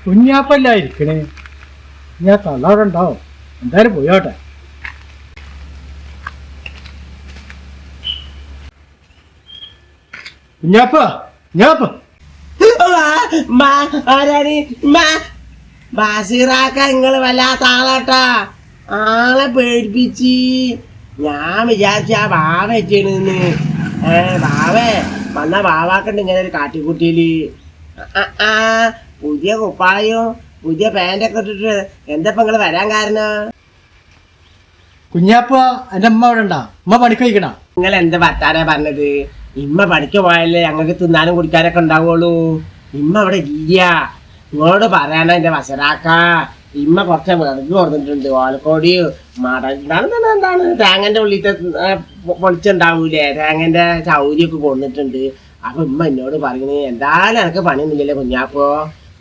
കുഞ്ഞാപ്പല്ലായിരിക്കണേ. ഞാൻ തള്ളവിടെ ഉണ്ടാവും. എന്തായാലും പോയോട്ടെ. കുഞ്ഞാപ്പ ഞാപ്പ ബഷീറാക്ക നിങ്ങള് വല്ലാത്ത ആളാട്ടാ. ആളെ പേടിപ്പിച്ച് ഞാൻ വിചാരിച്ച ആ ബാവ വെച്ചേന്ന്. ബാവേ വന്ന ബാവാക്കണ്ട് ഇങ്ങനെ ഒരു കാട്ടിക്കുട്ടിയില് പുതിയ കുപ്പായോ പുതിയ പാൻറ്റൊക്കെ ഇട്ടിട്ട് എന്താ നിങ്ങള് വരാൻ കാരണം? കുഞ്ഞാപ്പ എന്റെ അമ്മ അവിടെ ഉണ്ടാ? അമ്മ പണിക്ക് വയ്ക്കണ? നിങ്ങൾ എന്താ വർത്താനാ പറഞ്ഞത്? ഇമ്മ പണിക്ക് പോയാലേ ഞങ്ങൾക്ക് തിന്നാനും കുടിക്കാനൊക്കെ ഉണ്ടാവുള്ളൂ. ഇമ്മ അവിടെ ഇല്ല. നിങ്ങളോട് പറയാനാ എന്റെ വസരാക്ക. ഇമ്മ കുറച്ച് വെറുതെ കൊടുത്തിട്ടുണ്ട്. ഓലക്കോടി എന്താണ് തേങ്ങന്റെ ഉള്ളിത്തെ പൊളിച്ചുണ്ടാവൂലേ, തേങ്ങന്റെ ചൗരിയൊക്കെ കൊടുത്തിട്ടുണ്ട്. അപ്പൊ ഇമ്മ എന്നോട് പറയുന്നത് എന്തായാലും എനിക്ക് പണിയൊന്നുമില്ലല്ലേ കുഞ്ഞാപ്പോ,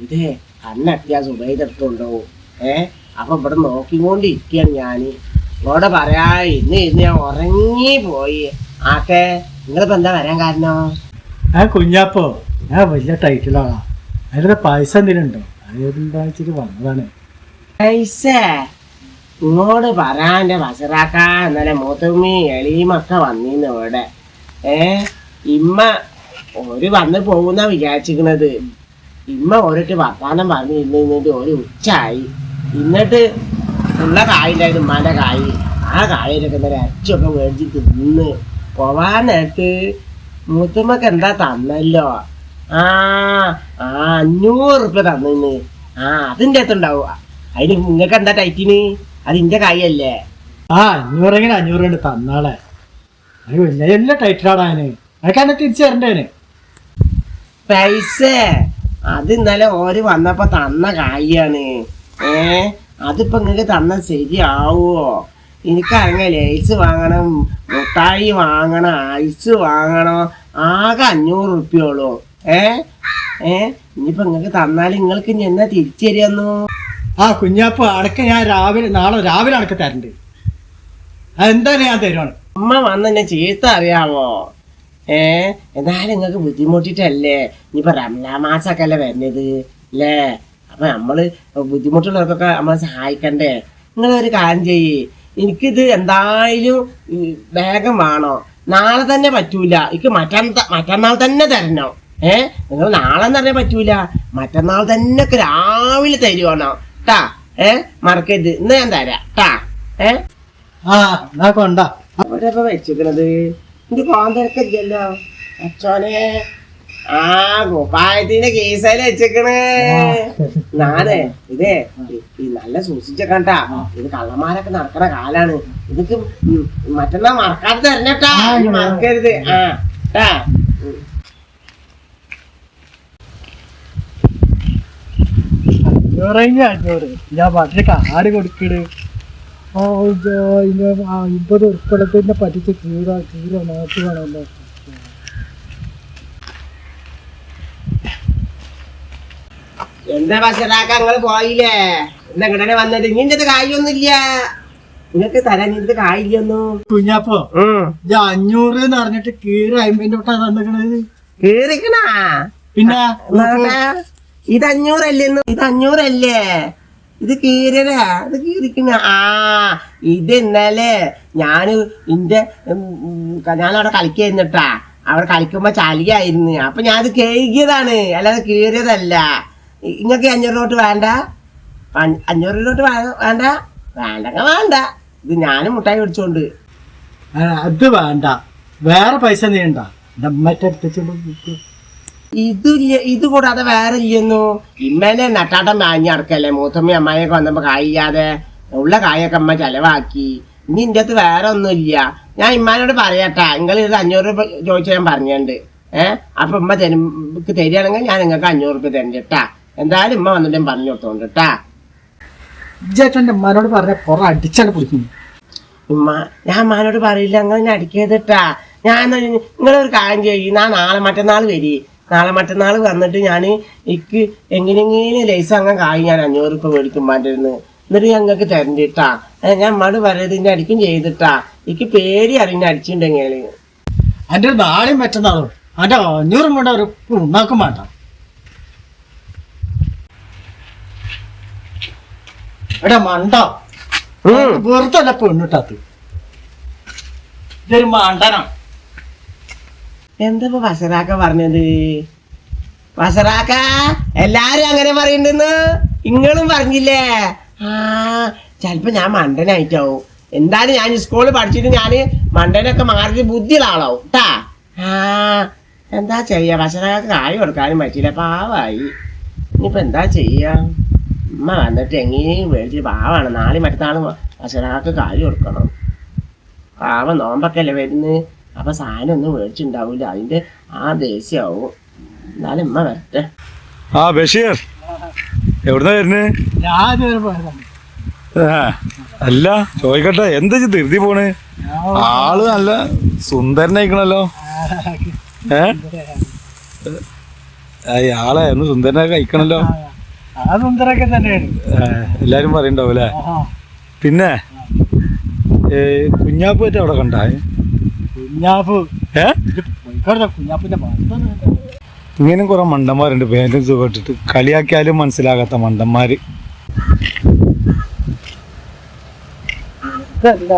ഇതേ കണ്ണെത്തിയാ സുബൈതെടുത്തുണ്ടാവും. അപ്പൊ ഇവിടെ നോക്കിക്കൊണ്ടിരിക്കുകയാണ് ഞാൻ. നിങ്ങളോട് പറയാ ഇന്ന് ഞാൻ ഉറങ്ങിപ്പോയി. ആട്ടെ നിങ്ങളിപ്പോ എന്താ വരാൻ കാരണം? കുഞ്ഞാപ്പോ ഞാൻ വലിയ ടൈറ്റിലാണ്. അതിലൊക്കെ പൈസ എന്തെങ്കിലും ഉണ്ടോ? അതെന്താ വന്നതാണ്. പൈസ നിങ്ങളോട് പറയാൻ്റെ വസറാക്ക. എന്നാലേ മൂത്തമ്മി എളിയുമൊക്കെ വന്നിന്ന് ഇവിടെ. ഇമ്മ ഒരു വന്ന് പോകുന്ന വിചാരിച്ചിരിക്കണത്. ഇമ്മ ഓരോട്ട് വർത്താനം പറഞ്ഞു ഇരുന്നിട്ട് ഒരു ഉച്ചായി. എന്നിട്ട് ഉള്ള കായുണ്ടായിരുന്നു ഉമ്മാൻ്റെ കായ്. ആ കായിലൊക്കെ ഇന്നലെ അച്ചൊക്കെ മേടിച്ച് തിന്ന് പോവാനായിട്ട് മൂത്തമ്മക്ക് എന്താ തന്നല്ലോ. 500 റുപ്യ തന്നിന്ന്. അതിൻ്റെ അകത്തുണ്ടാവുക. അതിന് നിങ്ങൾക്ക് എന്താ ടൈറ്റിന്? അതിൻ്റെ കായല്ലേ. 500 കൊണ്ട് തന്നാളെ. അത് വലിയ എല്ലാ ടൈറ്റിലാണ്. അതിന് അതൊക്കെ തിരിച്ചു തരണ്ടേന് പൈസ. അത് ഇന്നലെ ഓര് വന്നപ്പോ തന്ന കായാണ്. അതിപ്പോ നിങ്ങൾക്ക് തന്ന ശരിയാവോ? എനിക്കറിയാം ലേസ് വാങ്ങണം, മുട്ടായി വാങ്ങണം, ഐസ് വാങ്ങണം. ആകെ 500 റുപ്യോളൂ. ഇനിയിപ്പോ നിങ്ങൾക്ക് തന്നാൽ നിങ്ങൾക്ക് ഇനി എന്നാ തിരിച്ചു തരുന്നു? കുഞ്ഞാപ്പ അടക്ക ഞാൻ നാളെ രാവിലെ അടക്ക തരണ്ട്. അതെന്തായാലും ഞാൻ തരുവാണ്. അമ്മ വന്ന് എന്നെ ചീത്ത അറിയാമോ? എന്നാലും നിങ്ങൾക്ക് ബുദ്ധിമുട്ടിട്ടല്ലേ. ഇനിയിപ്പോ റംലാൻ മാസമൊക്കെ അല്ലേ വരുന്നത് അല്ലേ? അപ്പൊ നമ്മള് ബുദ്ധിമുട്ടുള്ളവർക്കൊക്കെ നമ്മളെ സഹായിക്കണ്ടേ? നിങ്ങളൊരു കാര്യം ചെയ്യ്. എനിക്കിത് എന്തായാലും വേഗം വേണോ. നാളെ തന്നെ പറ്റൂല. എനിക്ക് മറ്റന്നാൾ തന്നെ തരണോ. നിങ്ങൾ നാളെ എന്ന് പറഞ്ഞാൽ പറ്റൂല. മറ്റന്നാൾ തന്നെ ഒക്കെ രാവിലെ തരുവാണോ ട്ടാ. മറക്കരുത്. ഇന്ന് ഞാൻ തരാം ട്ടാ. കൊണ്ടാ അവിടെ ഇപ്പൊ വെച്ചിരിക്കണത് ഇത് കോന്തരക്കില്ലല്ലോ അച്ചോനെ. കുപ്പായത്തിന്റെ കേസയില് വെച്ചേക്കണേ. നാളെ ഇതേ നല്ല സൂക്ഷിച്ചേക്കണ്ടാ. ഇത് കള്ളന്മാരൊക്കെ നടക്കണ കാലാണ്. ഇതൊക്കെ മറ്റന്നാ മറക്കാതെ തരണട്ടാ. മറക്കരുത്. ട്ടാ. ഞാൻ വളരെ കാട് കൊടുക്കണ്. 50 ഉൾപ്പെടത്തിന്റെ പറ്റിച്ച് കീറ നാട്ടു വേണമല്ലോ. എന്താ ഭക്ഷണാക്ക നിങ്ങള് പോയില്ലേ? എന്താ ഇങ്ങനെ വന്നത്? ഇങ്ങനത്തെ കായൊന്നുമില്ല. നിങ്ങൾക്ക് തരാൻ ഇങ്ങനത്തെ കായില്ലൊന്നും. കുഞ്ഞാപ്പോ 500 എന്ന് പറഞ്ഞിട്ട് കീറ 50 തൊട്ടാ തന്നിക്കണത്. കീറിക്കണ പിന്നെ ഇത് 500 അല്ലേന്ന്? ഇത് 500 അല്ലേ? ഇത് കീറരാ. ഇത് കീറിക്കണ. ഇത് ഇന്നലെ ഞാനവിടെ കളിക്കായിരുന്നിട്ടാ. അവിടെ കളിക്കുമ്പോ ചളിയായിരുന്നു. അപ്പൊ ഞാനത് കഴുകിയതാണ്, അല്ലാതെ കീറിയതല്ല. ഇങ്ങക്ക് 500 നോട്ട് വേണ്ട? 500 നോട്ട് വേണ്ട? വേണ്ടെങ്കിൽ വേണ്ട. ഇത് ഞാനും മുട്ടായി പിടിച്ചോണ്ട്. അത് വേണ്ട, വേറെ പൈസ നീണ്ട. ഇത് കൂടാതെ വേറെ ഇല്ലെന്നു. ഇമ്മേനെ നട്ടാട്ടം വാങ്ങി നടക്കല്ലേ. മൂത്തമ്മ അമ്മായിയൊക്കെ വന്നപ്പോ കായില്ലാതെ ഉള്ള കായൊക്കെ അമ്മ ചെലവാക്കി. ഇനി ഇന്റെ അടുത്ത് വേറെ ഒന്നുമില്ല. ഞാൻ ഇമ്മാനോട് പറയട്ടാ. നിങ്ങൾ ഇത് 500 രൂപ ചോദിച്ചാൽ ഞാൻ പറഞ്ഞുണ്ട്. അപ്പൊ ഉമ്മ തരികയാണെങ്കിൽ ഞാൻ നിങ്ങൾക്ക് 500 രൂപ തരണ്ടട്ടാ. എന്തായാലും ഉമ്മ വന്നിട്ട് പറഞ്ഞു കൊടുത്തോണ്ട് ട്ടാ. ഇജ്ജേട്ടൻ്റെ ഉമ്മാനോട് പറഞ്ഞ കുറെ അടിച്ചാണ് പിടിക്കുന്നു. ഞാൻ അമ്മാനോട് പറയില്ല. അങ്ങനെ അടിക്കരുതട്ടാ. നിങ്ങളൊരു കാര്യം ചെയ്യും. നാളെ മറ്റന്നാൾ വരി. നാളെ മറ്റന്നാൾ വന്നിട്ട് ഞാൻ എനിക്ക് എങ്ങനെയെങ്കിലും ലൈസ് അങ്ങനെ കായ് ഞാൻ 500 രൂപ മേടിക്കുമ്പോണ്ടിരുന്ന്. എന്നിട്ട് ഞങ്ങൾക്ക് തരണ്ടിട്ടാ. ഞാൻ അമ്മയോട് പറയതിന്റെ അടിക്കും ചെയ്തിട്ടാ. എനിക്ക് പേടി അറിഞ്ഞ അടിച്ചിട്ടുണ്ടെങ്കിൽ എൻ്റെ നാളെയും മറ്റന്നാളും എൻ്റെ 500 കൊണ്ട് ഒരു ഉണ്ടാക്കും വേണ്ട. എടാ മണ്ട വെറുതെ അല്ല പെണ്ണിട്ടാത്ത് ഇതൊരു മണ്ടനം. എന്താ വസറാക്ക പറഞ്ഞത്? വസറാക്ക എല്ലാരും അങ്ങനെ പറയുന്നുണ്ടെന്ന് ഇങ്ങളും പറഞ്ഞില്ലേ? ആ ചിലപ്പോ ഞാൻ മണ്ടനായിട്ടാവും. എന്തായാലും ഞാൻ സ്കൂളിൽ പഠിച്ചിട്ട് ഞാൻ മണ്ടനൊക്കെ മാറി ബുദ്ധിയുള്ള ആളാവും കേട്ടാ. ആ എന്താ ചെയ്യാ, വസറാക്ക കായ് കൊടുക്കാനും പറ്റില്ല, പാവായി. ഇനിയിപ്പോ എന്താ ചെയ്യാ? ഉമ്മ വന്നിട്ട് എങ്ങനെയും മേടിച്ചിട്ട് പാവാണ്. നാളെ മറ്റന്നാളും വസറാക്ക കായ് കൊടുക്കണം. പാവം നോമ്പൊക്കെ അല്ലേ വരുന്നത്. അപ്പൊ സാധനം ഒന്നും മേടിച്ചിണ്ടാവൂല, അതിന്റെ ആ ദേഷ്യമാവും. എന്നാലും ഉമ്മ വരട്ടെ. ആ ബഷീർ എവിടുന്നാ വരുന്നേ? ഞാൻ ഇതുവരെ പോയതാണ്. അല്ല ചോദിക്കട്ടെ, എന്താ ധൃതി പോണ്? ആള് നല്ല സുന്ദരനായിക്കണല്ലോ. ആളെ ഒന്ന് സുന്ദരനൊക്കെ കഴിക്കണല്ലോ. ആ സുന്ദരൊക്കെ തന്നെയാണ് എല്ലാരും പറയണ്ടാവും അല്ലേ? പിന്നെ കുഞ്ഞാപ്പൂറ്റ അവിടെ കണ്ടാ? കുഞ്ഞാപ്പ് കുഞ്ഞാപ്പിന്റെ ഇങ്ങനെയും കുറെ മണ്ടന്മാരുണ്ട് പേരും സുഖിട്ടിട്ട് കളിയാക്കിയാലും മനസ്സിലാകാത്ത മണ്ടന്മാര്. ഇതല്ല